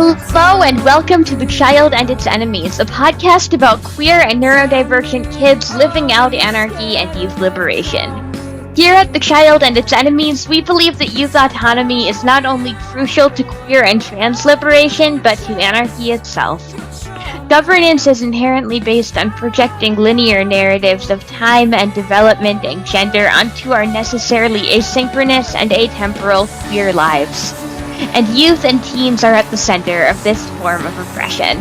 Hello and welcome to The Child and Its Enemies, a podcast about queer and neurodivergent kids living out anarchy and youth liberation. Here at The Child and Its Enemies, we believe that youth autonomy is not only crucial to queer and trans liberation, but to anarchy itself. Governance is inherently based on projecting linear narratives of time and development and gender onto our necessarily asynchronous and atemporal queer lives. And youth and teens are at the center of this form of oppression.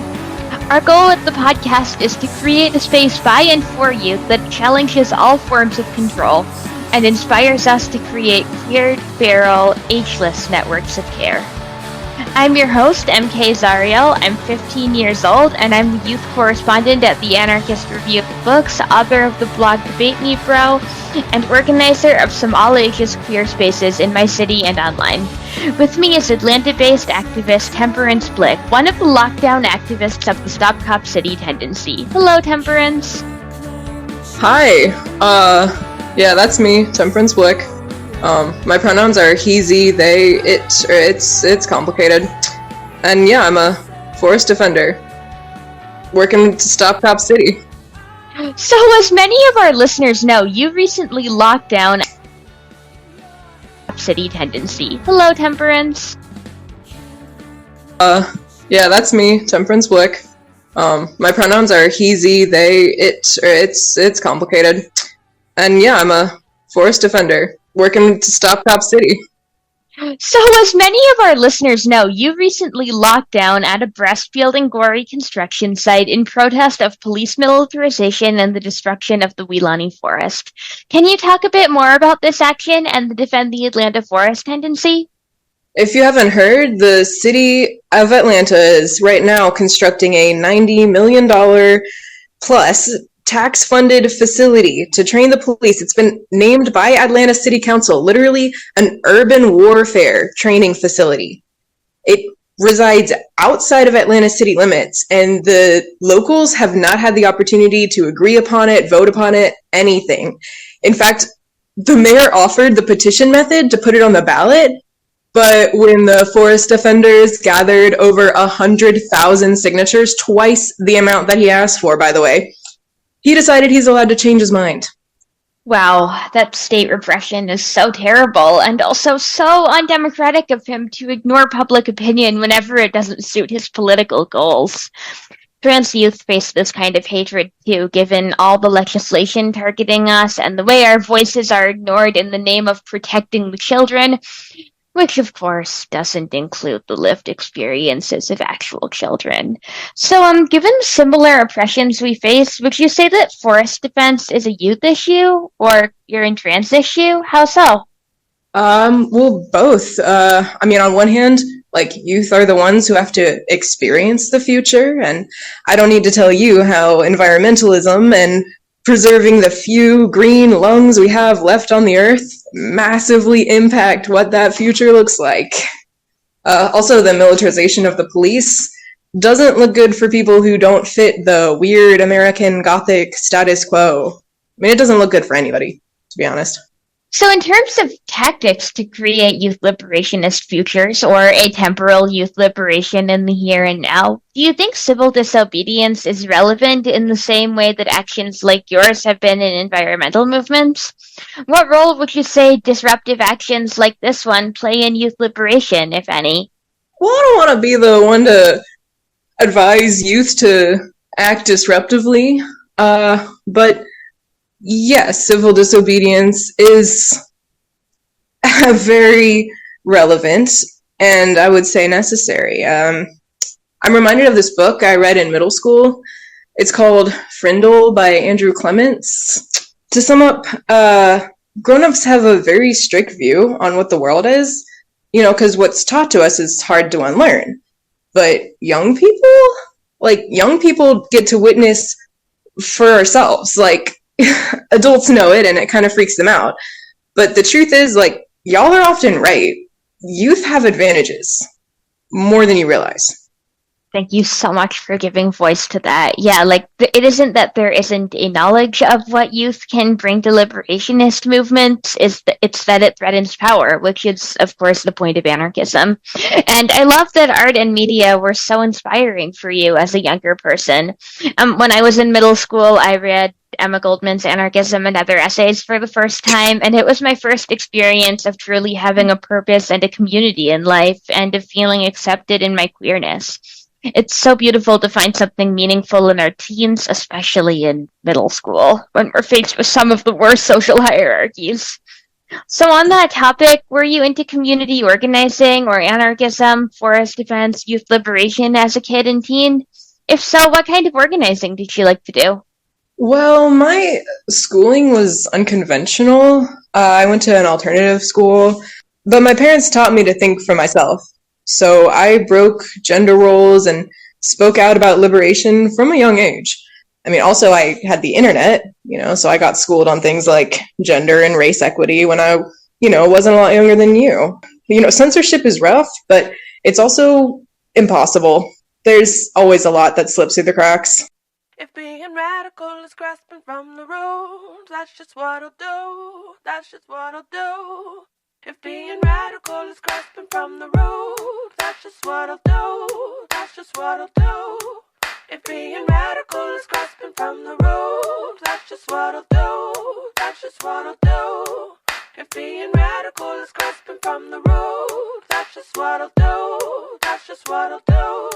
Our goal at the podcast is to create a space by and for youth that challenges all forms of control and inspires us to create cleared, feral, ageless networks of care. I'm your host, MK Zariel. I'm 15 years old, and I'm the youth correspondent at the Anarchist Review of Books, author of the blog Debate Me Bro, and organizer of some all-ages queer spaces in my city and online. With me is Atlanta-based activist Temperance Blyck, one of the lockdown activists of the Stop Cop City tendency. Hello, Temperance. Hi. Yeah, that's me, Temperance Blyck. My pronouns are he, ze, they, it, or it's complicated. And yeah, I'm a forest defender, working to stop Cop City. So as many of our listeners know, you recently locked down Cop City tendency. Hello, Temperance. Yeah, that's me, Temperance Blyck. My pronouns are he, ze, they, it, or it's complicated. And yeah, I'm a forest defender, working to stop Cop City. So as many of our listeners know, you recently locked down at a breastfield and gory construction site in protest of police militarization and the destruction of the Weelaunee Forest. Can you talk a bit more about this action and the Defend the Atlanta Forest tendency? If you haven't heard, the city of Atlanta is right now constructing a $90 million plus tax-funded facility to train the police. It's been named by Atlanta City Council, literally an urban warfare training facility. It resides outside of Atlanta city limits, and the locals have not had the opportunity to agree upon it, vote upon it, anything. In fact, the mayor offered the petition method to put it on the ballot, but when the forest defenders gathered over 100,000 signatures, twice the amount that he asked for, by the way, he decided he's allowed to change his mind. Wow, that state repression is so terrible, and also so undemocratic of him to ignore public opinion whenever it doesn't suit his political goals. Trans youth face this kind of hatred too, given all the legislation targeting us and the way our voices are ignored in the name of protecting the children, which of course doesn't include the lived experiences of actual children. So, given similar oppressions we face, would you say that forest defense is a youth issue or you're in trans issue? How so? Well, both. On one hand, youth are the ones who have to experience the future, and I don't need to tell you how environmentalism and preserving the few green lungs we have left on the earth massively impact what that future looks like. Also, the militarization of the police doesn't look good for people who don't fit the weird American Gothic status quo. It doesn't look good for anybody, to be honest. So in terms of tactics to create youth liberationist futures or atemporal youth liberation in the here and now, do you think civil disobedience is relevant in the same way that actions like yours have been in environmental movements? What role would you say disruptive actions like this one play in youth liberation, if any? Well, I don't want to be the one to advise youth to act disruptively, but yes, civil disobedience is very relevant and I would say necessary. I'm reminded of this book I read in middle school. It's called Frindle by Andrew Clements. To sum up, grown-ups have a very strict view on what the world is, because what's taught to us is hard to unlearn. But young people get to witness for ourselves. Adults know it and it kind of freaks them out. But the truth is, y'all are often right. Youth have advantages more than you realize. Thank you so much for giving voice to that. Yeah, like it isn't that there isn't a knowledge of what youth can bring to liberationist movements, it's that it threatens power, which is of course the point of anarchism. And I love that art and media were so inspiring for you as a younger person. When I was in middle school, I read Emma Goldman's Anarchism and Other Essays for the first time, and it was my first experience of truly having a purpose and a community in life and of feeling accepted in my queerness. It's so beautiful to find something meaningful in our teens, especially in middle school, when we're faced with some of the worst social hierarchies. So, on that topic, were you into community organizing or anarchism, forest defense, youth liberation as a kid and teen? If so, what kind of organizing did you like to do? Well, my schooling was unconventional. I went to an alternative school, but my parents taught me to think for myself. So I broke gender roles and spoke out about liberation from a young age. I mean, also I had the internet, so I got schooled on things like gender and race equity when I, wasn't a lot younger than you. Censorship is rough, but it's also impossible. There's always a lot that slips through the cracks. If being radical is grasping from the road, that's just what I'll do, that's just what I'll do. If being radical is grasping from the road, that's just what I'll do, that's just what I'll do. If being radical is grasping from the road, that's just what I'll do, that's just what I'll do. If being radical is grasping from the road, that's just what I'll do, that's just what I'll do.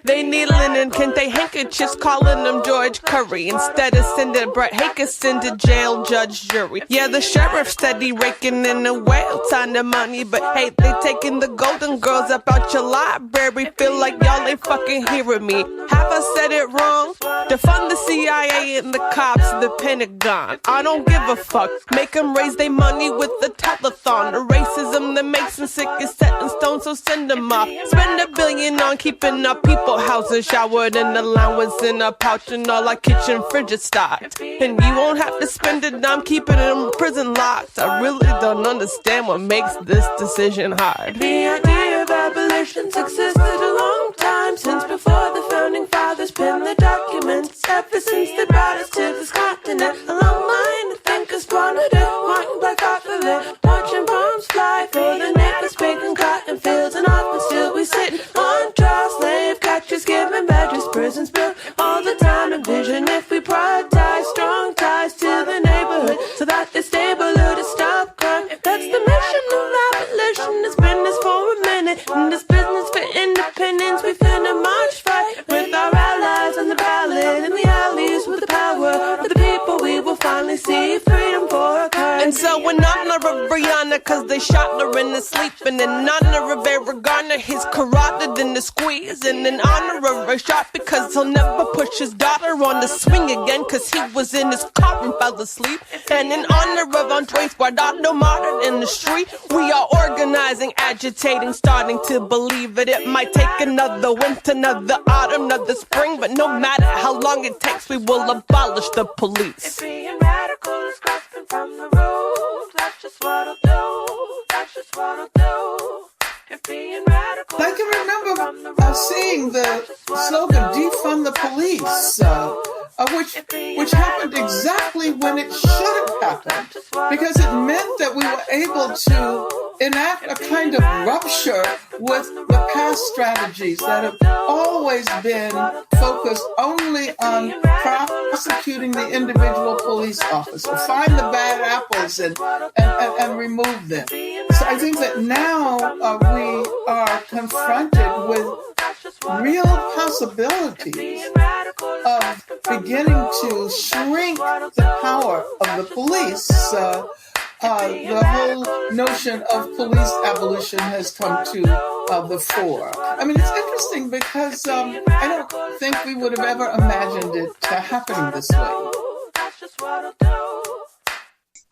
They needling and kente handkerchiefs, calling them George Curry. Instead of sending Brett Hakerson to jail, judge, jury. Yeah, the sheriff steady raking in a whale ton of money, but hey, they taking the golden girls up out your library. Feel like y'all ain't fucking hearing me. Have I said it wrong? Defund the CIA and the cops, the Pentagon. I don't give a fuck. Make them raise their money with the telethon. The racism that makes them sick is set in stone, so send them off. Spend $1 billion on keeping our people houses showered and allowance in a pouch and all our kitchen fridges stocked. And you won't have to spend a dime keeping them prison locked. I really don't understand what makes this decision hard. The idea of abolition's existed a long time, since before the founding fathers penned the documents. Ever since they brought us to this continent, a long line of thinkers wanted it, wanting black off of it, watching bombs fly for the neighbors, picking cotton fields and off, but still we sitting on trial, slave catchers giving badges, prisons built all the time. Envision if we prioritize strong ties to the neighborhood, so that they stable to stop crime. That's the mission of abolition. It's been this for a minute, and this business for independence. We finna march fight with our allies on the ballot, in the alleys with the power of the people. We will finally see freedom for our kind. And so in honor of Brianna, cause they shot her in the sleep, and in honor of Eric Garner, he's carotid in the squeeze, and in honor of Rashad, because he'll never push his daughter on the swing again, cause he was in his car and fell asleep. And in honor of Andres Guardado, martyred in the street, we are organizing, agitating, starting to believe it. It might take another winter, another autumn, another spring, but no matter how long it takes, we will abolish the police. If being radical is grasping from the road, that's just what I'll do, that's just what I'll do. If being radical, I can remember seeing the slogan "Defund the Police," which happened exactly when it should have happened, because it meant that we were able to enact a kind of rupture with the past strategies that have always been focused only on prosecuting the individual police officer, find the bad apples and remove them. So I think that now we are confronted with real possibilities of beginning to shrink the power of the police. The whole notion of police abolition has come to the fore. I mean, it's interesting because I don't think we would have ever imagined it happening this way.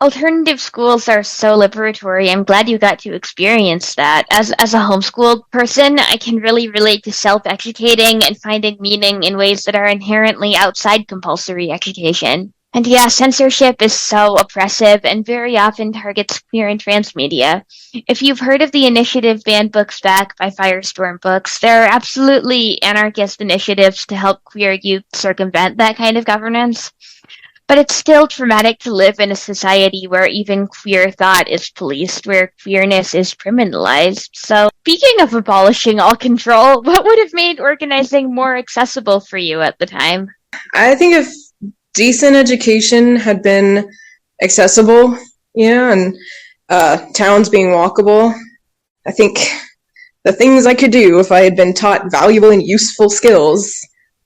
Alternative schools are so liberatory. I'm glad you got to experience that. As a homeschooled person, I can really relate to self-educating and finding meaning in ways that are inherently outside compulsory education. And yeah, censorship is so oppressive and very often targets queer and trans media. If you've heard of the initiative Ban Books Back by Firestorm Books, there are absolutely anarchist initiatives to help queer youth circumvent that kind of governance. But it's still traumatic to live in a society where even queer thought is policed, where queerness is criminalized. So, speaking of abolishing all control, what would have made organizing more accessible for you at the time? I think if decent education had been accessible, and towns being walkable, I think the things I could do if I had been taught valuable and useful skills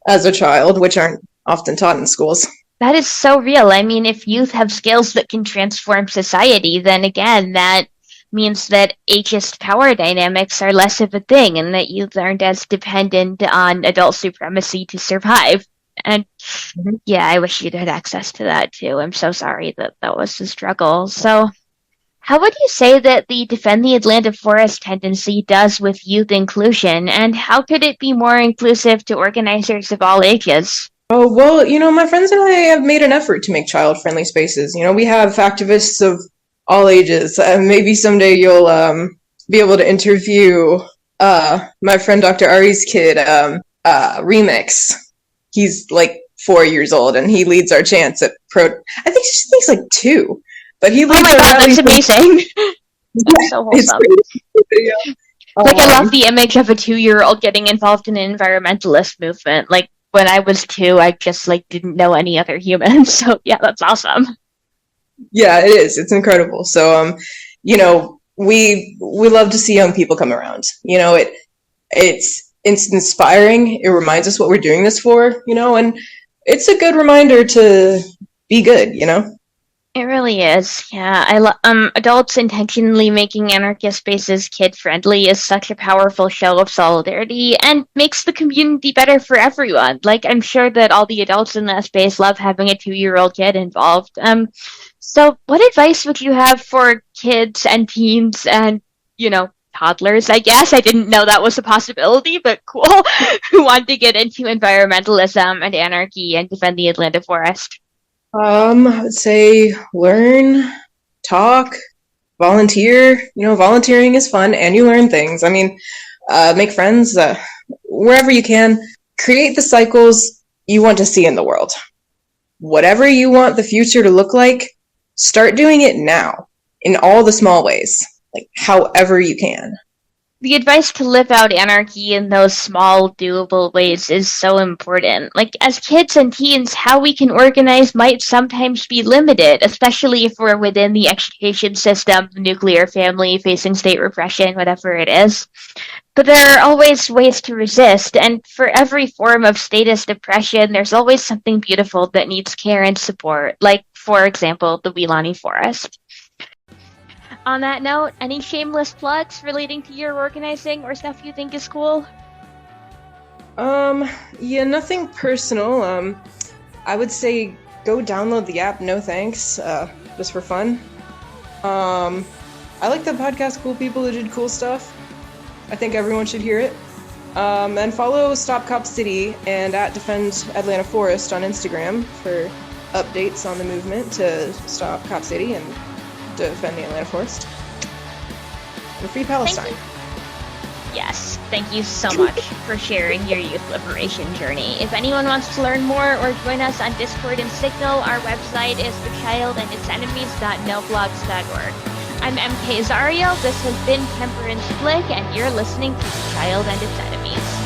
as a child, which aren't often taught in schools. That is so real. I mean, if youth have skills that can transform society, then again, that means that ageist power dynamics are less of a thing and that youth aren't as dependent on adult supremacy to survive. And yeah, I wish you'd had access to that too. I'm so sorry that that was the struggle. So, how would you say that the Defend the Atlanta Forest tendency does with youth inclusion, and how could it be more inclusive to organizers of all ages? Oh, well, my friends and I have made an effort to make child-friendly spaces. We have activists of all ages. Maybe someday you'll be able to interview my friend Dr. Ari's kid, Remix. He's like 4 years old, and he leads our chants at I think he's like 2. But he leads Oh my god, that's amazing! That's so wholesome. Like, I love the image of a 2-year-old getting involved in an environmentalist movement. Like, when I was 2, I just, didn't know any other humans. So, yeah, that's awesome. Yeah, it is. It's incredible. So, we love to see young people come around. It's inspiring. It reminds us what we're doing this for, and it's a good reminder to be good, It really is. Yeah, adults intentionally making anarchist spaces kid-friendly is such a powerful show of solidarity and makes the community better for everyone. Like, I'm sure that all the adults in that space love having a 2-year-old kid involved. So what advice would you have for kids and teens and, toddlers, I guess? I didn't know that was a possibility, but cool, who want to get into environmentalism and anarchy and defend the Atlanta forest? I would say learn, talk, volunteer. Volunteering is fun and you learn things. I mean, make friends wherever you can. Create the cycles you want to see in the world. Whatever you want the future to look like, start doing it now in all the small ways, like however you can. The advice to live out anarchy in those small, doable ways is so important. Like, as kids and teens, how we can organize might sometimes be limited, especially if we're within the education system, the nuclear family, facing state repression, whatever it is. But there are always ways to resist, and for every form of statist oppression, there's always something beautiful that needs care and support, like, for example, the Weelaunee Forest. On that note, any shameless plugs relating to your organizing or stuff you think is cool? Yeah, nothing personal. I would say go download the app, no thanks, just for fun. I like the podcast Cool People Who Did Cool Stuff. I think everyone should hear it. And follow Stop Cop City and at Defend Atlanta Forest on Instagram for updates on the movement to Stop Cop City and defend the Atlanta Forest. And free Palestine. Yes, thank you so much for sharing your youth liberation journey. If anyone wants to learn more or join us on Discord and Signal, our website is thechildanditsinemies.noblogs.org. I'm MK Zario, this has been Temperance Blyck, and you're listening to The Child and Its Enemies.